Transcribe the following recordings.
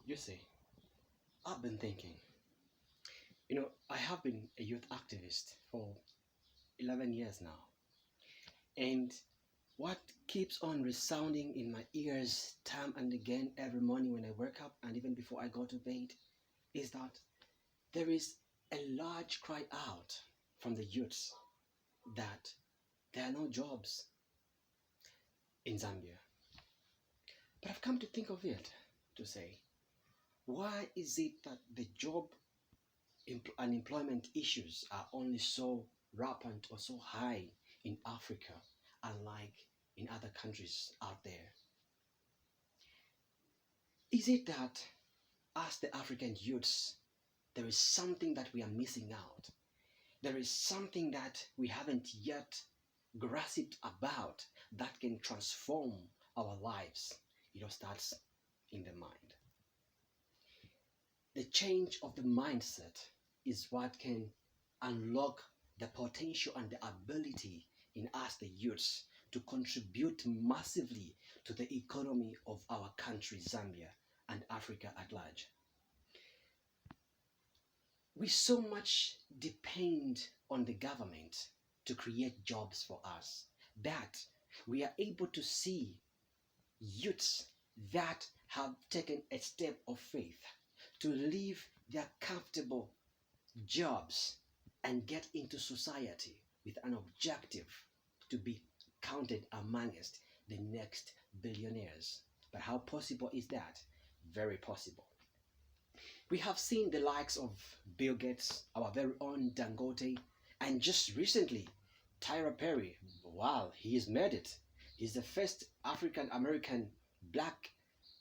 You see, I've been thinking, I have been a youth activist for 11 years now. And what keeps on resounding in my ears time and again every morning when I wake up and even before I go to bed is that there is a large cry out from the youths that there are no jobs in Zambia. But I've come to think of it to say, why is it that the job unemployment issues are only so rampant or so high in Africa, unlike in other countries out there? Is it that as the African youths, there is something that we are missing out? There is something that we haven't yet grasped about that can transform our lives. It all starts in the mind. The change of the mindset is what can unlock the potential and the ability in us, the youths, to contribute massively to the economy of our country, Zambia, and Africa at large. We so much depend on the government to create jobs for us that we are able to see youths that have taken a step of faith to leave their comfortable jobs and get into society with an objective to be counted amongst the next billionaires. But how possible is that? Very possible. We have seen the likes of Bill Gates, our very own Dangote, and just recently, Tyra Perry. Wow, he's made it. He's the first African American black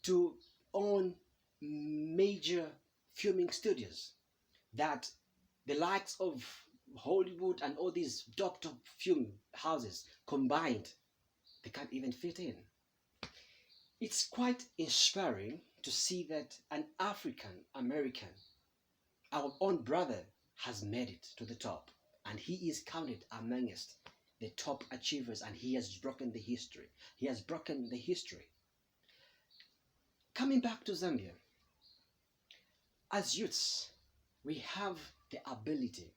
to own major filming studios that the likes of Hollywood and all these top film houses combined, they can't even fit in. It's quite inspiring to see that an African American, our own brother, has made it to the top, and he is counted amongst the top achievers, and he has broken the history. He has broken the history. Coming back to Zambia, as youths, we have the ability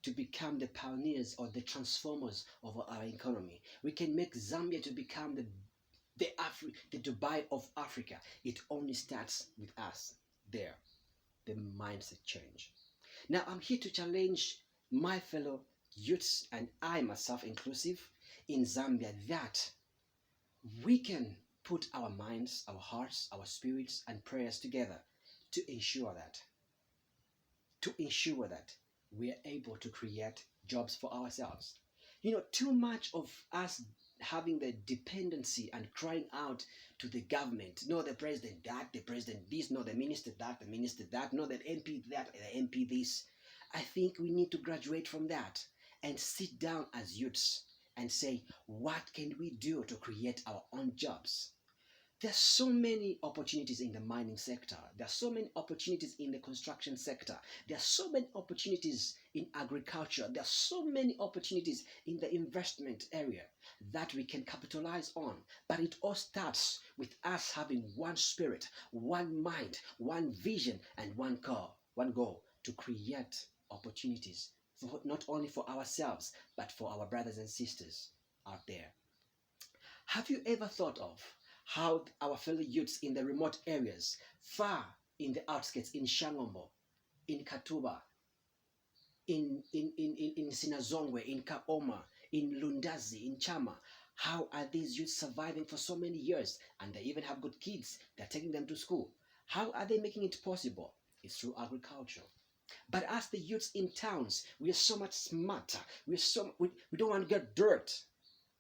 to become the pioneers or the transformers of our economy. We can make Zambia to become the Dubai of Africa. It only starts with us there, the mindset change. Now, I'm here to challenge my fellow youths, and I myself inclusive, in Zambia, that we can put our minds, our hearts, our spirits, and prayers together to ensure that we are able to create jobs for ourselves. Too much of us having the dependency and crying out to the government, no, the president that, the president this, no, the minister that, the minister that, no, the MP that, the MP this. I think we need to graduate from that and sit down as youths and say, what can we do to create our own jobs? There's so many opportunities in the mining sector. There are so many opportunities in the construction sector. There are so many opportunities in agriculture. There are so many opportunities in the investment area that we can capitalize on. But it all starts with us having one spirit, one mind, one vision, and one goal to create opportunities for not only for ourselves, but for our brothers and sisters out there. Have you ever thought of how our fellow youths in the remote areas, far in the outskirts, in Shangombo, in Katuba, in Sinazongwe, in Kaoma, in Lundazi, in Chama, how are these youths surviving for so many years? And they even have good kids. They're taking them to school. How are they making it possible? It's through agriculture. But as the youths in towns, we are so much smarter. We don't want to get dirt.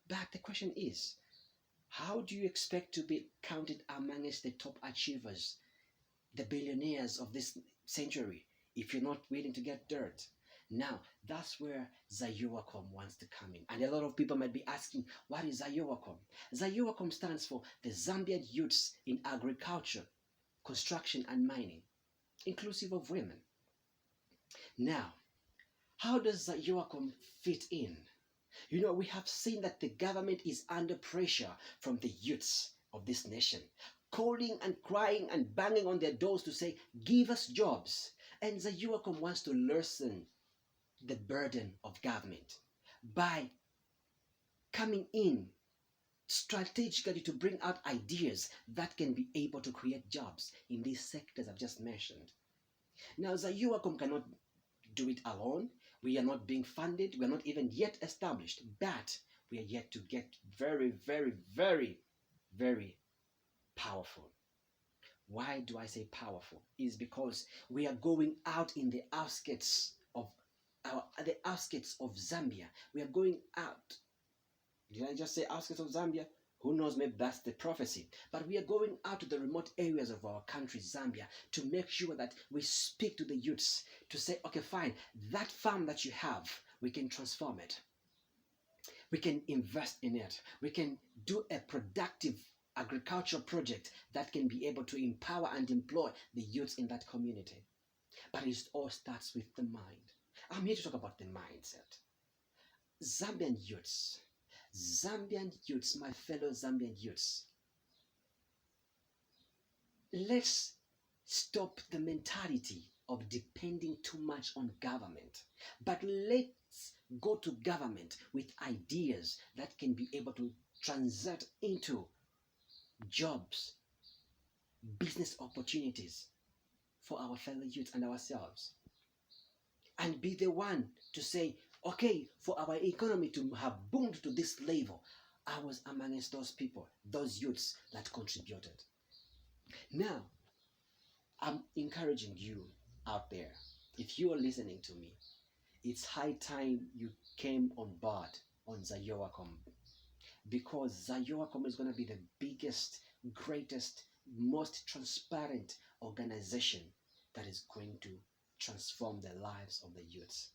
But the question is, how do you expect to be counted amongst the top achievers, the billionaires of this century, if you're not willing to get dirt? Now, that's where Zayuwacom wants to come in. And a lot of people might be asking, what is Zayuwacom? Zayuwacom stands for the Zambian Youths in Agriculture, Construction and Mining, inclusive of women. Now, how does Zayuwacom fit in? We have seen that the government is under pressure from the youths of this nation, calling and crying and banging on their doors to say, give us jobs. And the UACOM wants to lessen the burden of government by coming in strategically to bring out ideas that can be able to create jobs in these sectors I've just mentioned. Now, the UACOM cannot do it alone. We are not being funded. We are not even yet established, but we are yet to get very, very, very, very powerful. Why do I say powerful? Is because we are going out in the outskirts of Zambia. We are going out. Did I just say outskirts of Zambia? Who knows, maybe that's the prophecy. But we are going out to the remote areas of our country, Zambia, to make sure that we speak to the youths to say, okay, fine, that farm that you have, we can transform it. We can invest in it. We can do a productive agricultural project that can be able to empower and employ the youths in that community. But it all starts with the mind. I'm here to talk about the mindset. Zambian youths, my fellow Zambian youths, let's stop the mentality of depending too much on government, but let's go to government with ideas that can be able to translate into jobs, business opportunities for our fellow youths and ourselves, and be the one to say, okay, for our economy to have boomed to this level, I was amongst those people, those youths that contributed. Now, I'm encouraging you out there, if you are listening to me, it's high time you came on board on ZAYOACOM, because ZAYOACOM is going to be the biggest, greatest, most transparent organization that is going to transform the lives of the youths.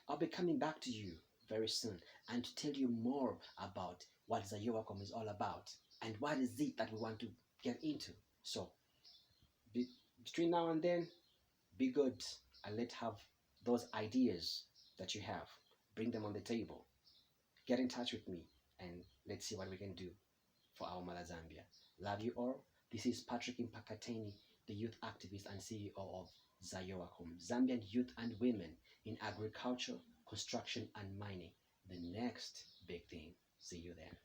I'll be coming back to you very soon and to tell you more about what ZAYOACOM is all about and what is it that we want to get into. So between now and then, be good and let's have those ideas that you have. Bring them on the table. Get in touch with me and let's see what we can do for our mother Zambia. Love you all. This is Patrick Mpakateni, the youth activist and CEO of ZAYOACOM, Zambian Youth and Women in Agriculture, Construction and Mining. The next big thing. See you then.